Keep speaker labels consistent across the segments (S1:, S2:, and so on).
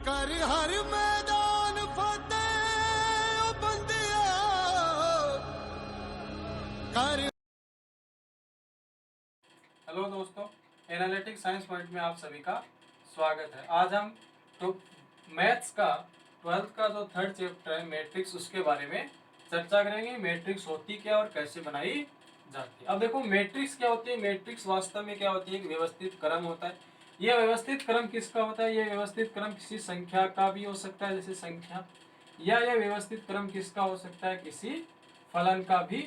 S1: कर हर मैदान फतेह ओ बंदिया कर।
S2: हेलो दोस्तों, एनालिटिक्स साइंस पॉइंट में आप सभी का स्वागत है। आज हम तो मैथ्स का 12th का जो थर्ड चैप्टर है मैट्रिक्स, उसके बारे में चर्चा करेंगे। मैट्रिक्स होती क्या और कैसे बनाई जाती है। अब देखो, मैट्रिक्स क्या होती है। मैट्रिक्स वास्तव में क्या होती है, एक व्यवस्थित क्रम होता है। यह व्यवस्थित क्रम किसका होता है, यह व्यवस्थित क्रम किसी संख्या का भी हो सकता है, जैसे संख्या, या यह व्यवस्थित क्रम किसका हो सकता है, किसी फलन का भी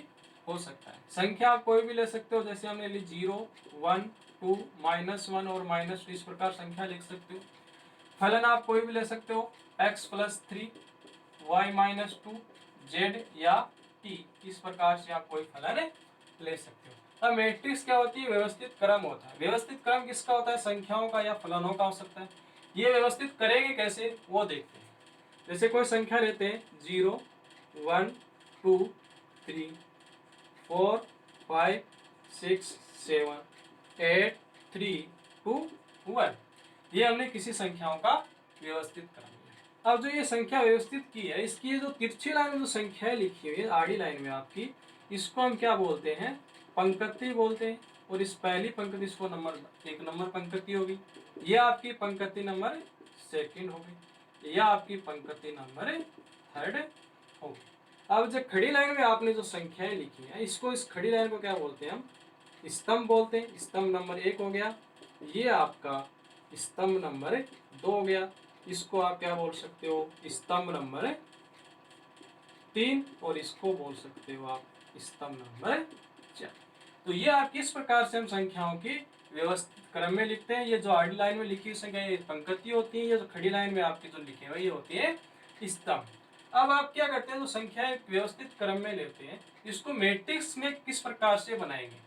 S2: हो सकता है। संख्या आप कोई भी ले सकते हो, जैसे हमने ली 0, 1, 2, -1 और -2, इस प्रकार संख्या लिख सकते हो। फलन आप कोई भी ले सकते हो, x+3, y-2, z या t, इस प्रकार से आप कोई फलन ले सकते हो। अब मैट्रिक्स क्या होती है, व्यवस्थित क्रम होता है। व्यवस्थित क्रम किसका होता है, संख्याओं का या फलनों का हो सकता है। ये व्यवस्थित करेंगे कैसे, वो देखते हैं। जैसे कोई संख्या लेते हैं 0, 1, 2, 3, 4, 5, 6, 7, 8, 3, 2, 1, ये हमने किसी संख्याओं का व्यवस्थित क्रम लिया। अब जो ये संख्या व्यवस्थित की है, इसकी जो तिरछी लाइन में जो संख्या लिखी हुई है आड़ी लाइन में आपकी, इसको हम क्या बोलते हैं, पंक्ति बोलते हैं। और इस पहली पंक्ति, इसको नंबर 1 नंबर पंक्ति होगी, यह आपकी पंक्ति नंबर 2 होगी, यह आपकी पंक्ति नंबर 3 होगी। अब जो खड़ी लाइन में आपने जो संख्याएं लिखी हैं, इसको, इस खड़ी लाइन को क्या बोलते हैं हम, स्तंभ बोलते हैं। स्तंभ नंबर 1 हो गया, ये आपका स्तंभ नंबर 2 हो गया, इसको आप क्या बोल सकते हो, स्तंभ नंबर 3, और इसको बोल सकते हो आप स्तंभ नंबर 4। तो ये आप किस प्रकार से हम संख्याओं की व्यवस्थित क्रम में लिखते हैं। ये जो आड़ी लाइन में लिखी संख्या ये पंक्ति होती है, ये जो खड़ी लाइन में आपकी जो लिखे हुए ये होती है स्तंभ। अब आप क्या करते हैं, जो संख्याएं व्यवस्थित क्रम में लेते हैं, इसको मैट्रिक्स में किस प्रकार से बनाएंगे।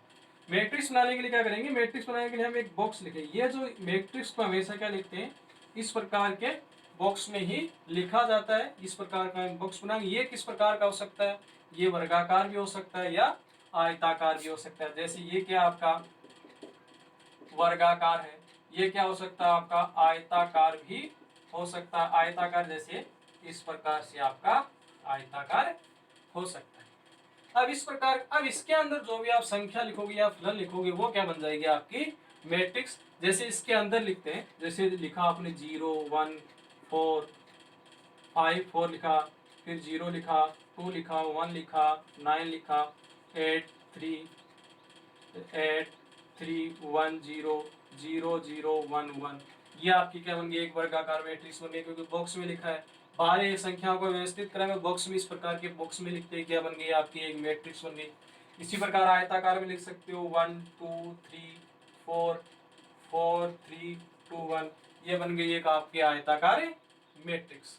S2: मैट्रिक्स बनाने के लिए क्या करेंगे, मैट्रिक्स बनाने के लिए हम एक बॉक्स लिखेंगे। ये जो मैट्रिक्स को हमेशा क्या लिखते हैं, इस प्रकार के बॉक्स में ही लिखा जाता है। इस प्रकार का बॉक्स बनाएंगे। ये किस प्रकार का हो सकता है, ये वर्गाकार भी हो सकता है या आयताकार भी हो सकता है। जैसे ये क्या आपका वर्गाकार है, ये क्या हो सकता है आपका आयताकार भी हो सकता है। आयताकार जैसे इस प्रकार से आपका आयताकार हो सकता है। अब इस प्रकार, अब इसके अंदर जो भी आप संख्या लिखोगे या फलन लिखोगे, वो क्या बन जाएगी आपकी मैट्रिक्स। जैसे इसके अंदर लिखते हैं, जैसे लिखा आपने 0, 1, 4, 5, 4 लिखा, फिर 0 लिखा, 2 लिखा, 1 लिखा, 9 लिखा, 8, 3, 1, 0, 0, 0, 1, 1, ये आपकी क्या बन गई, एक वर्गाकार मैट्रिक्स बन गई, क्योंकि बॉक्स में लिखा है। बाहर ये संख्याओं को व्यवस्थित करेंगे बॉक्स में, इस प्रकार के बॉक्स में लिखते हैं, क्या बन गई आपकी एक मैट्रिक्स बन गई। इसी प्रकार आयताकार में लिख सकते हो 1, 2, 3, 4, 4, 3, 2, 1, ये बन गई एक आपकी आयताकार मैट्रिक्स।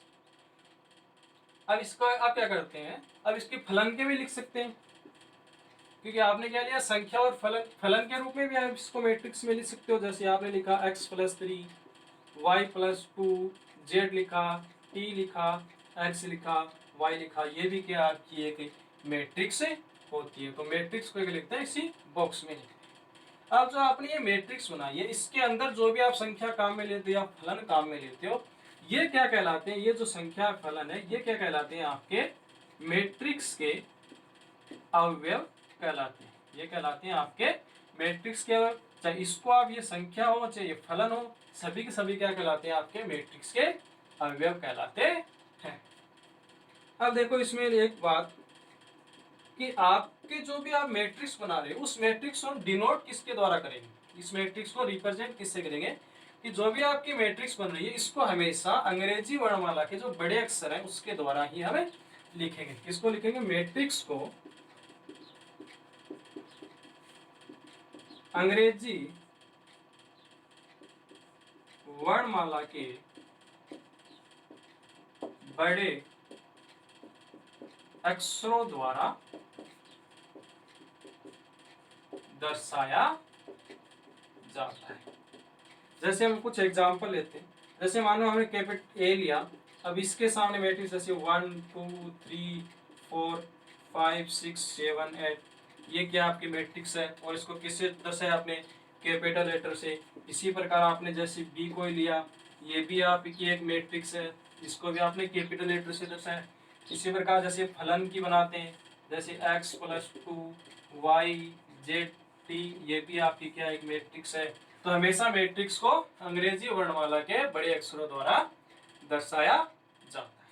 S2: अब इसको आप क्या करते हैं, अब इसके फलन के भी लिख सकते हैं, क्योंकि आपने क्या लिया, संख्या और फलन। फलन के रूप में भी आप इसको मैट्रिक्स में लिख सकते हो। जैसे आपने लिखा x+3, y+2, z लिखा, t लिखा, x लिखा, y लिखा, ये भी क्या आपकी एक मैट्रिक्स होती है। तो मैट्रिक्स को लिखते हैं इसी बॉक्स में। अब जो आपने ये मैट्रिक्स बनाई है, इसके अंदर जो भी आप संख्या काम में लेते हो या फलन काम में लेते हो, ये क्या कहलाते हैं, ये जो संख्या फलन है, ये क्या कहलाते हैं, आपके मैट्रिक्स के अवयव कहलाते हैं। ये कहलाते हैं आपके मैट्रिक्स के अवयव। चाहे इसको आप ये संख्या हो चाहे ये फलन हो, सभी के सभी क्या कहलाते हैं, आपके मैट्रिक्स के अवयव कहलाते हैं। अब देखो इसमें एक बात कि आपके जो भी आप मैट्रिक्स बना रहे हो, उस मैट्रिक्स को डिनोट किसके द्वारा करेंगे, इस मैट्रिक्स को रिप्रेजेंट किससे करेंगे, कि जो भी आपकी मैट्रिक्स बन रही है, इसको हमेशा अंग्रेजी वर्णमाला के जो बड़े अक्षर हैं उसके द्वारा ही हमें लिखेंगे। किसको लिखेंगे, मैट्रिक्स को अंग्रेजी वर्णमाला के बड़े अक्षरों द्वारा दर्शाया जाता है। जैसे हम कुछ एग्जांपल लेते हैं, जैसे मानो हमने कैपिटल ए लिया, अब इसके सामने मैट्रिक्स जैसे 1, 2, 3, 4, 5, 6, 7, 8, ये क्या आपकी मैट्रिक्स है, और इसको किससे दर्शाया आपने, कैपिटल लेटर से। इसी प्रकार आपने जैसे बी को लिया, ये भी आपकी एक मैट्रिक्स है, इसको भी आपने कैपिटल लेटर से दर्शाया। इसी प्रकार जैसे फलन की बनाते हैं, जैसे x plus 2y z t, ये भी आपकी क्या एक मैट्रिक्स है। तो हमेशा मैट्रिक्स को अंग्रेजी वर्णमाला के बड़े अक्षरों द्वारा दर्शाया जाता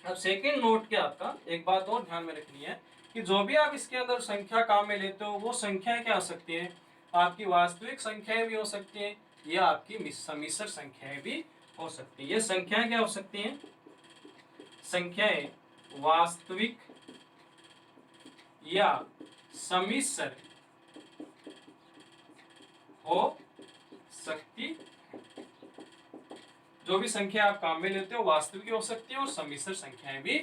S2: है। अब सेकंड नोट क्या आपका, एक बात और ध्यान में रखनी है कि जो भी आप इसके अंदर संख्या काम में लेते हो वो संख्याएं क्या हो सकती है, आपकी वास्तविक संख्याएं भी हो सकती हैं या आपकी सम्मिश्र संख्याएं भी हो सकती है। ये संख्याएं क्या हो सकती हैं, संख्याएं वास्तविक या सम्मिश्र हो सकती। जो भी संख्या आप काम में लेते हो वास्तविक हो सकती है और सम्मिश्र संख्याएं भी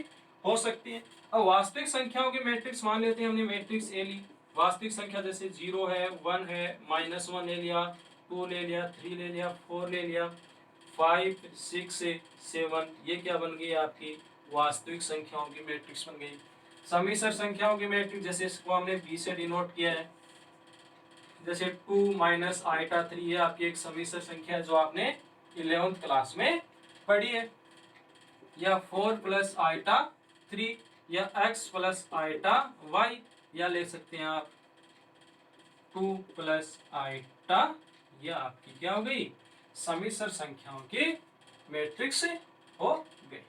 S2: हो सकती हैं। अब वास्तविक संख्याओं की मैट्रिक्स मान लेते हैं, हमने मैट्रिक्स ए ली। वास्तविक संख्या जैसे 0 है, 1 है, -1 ले लिया, 2 ले लिया, 3 ले लिया, 4 ले लिया, 5 6 7, ये क्या बन गई आपकी वास्तविक संख्याओं की मैट्रिक्स बन गई। सम्मिश्र संख्याओं की मैट्रिक्स जैसे इसको हमने बी से डिनोट किया है, जैसे 2 - i3, ये आपकी एक सम्मिश्र संख्या है जो आपने 11th क्लास में पढ़ी है। या 4 + i3 या x + i, या ले सकते हैं आप 2 + i, यह आपकी क्या हो गई सम्मिश्र संख्याओं की मैट्रिक्स हो गई।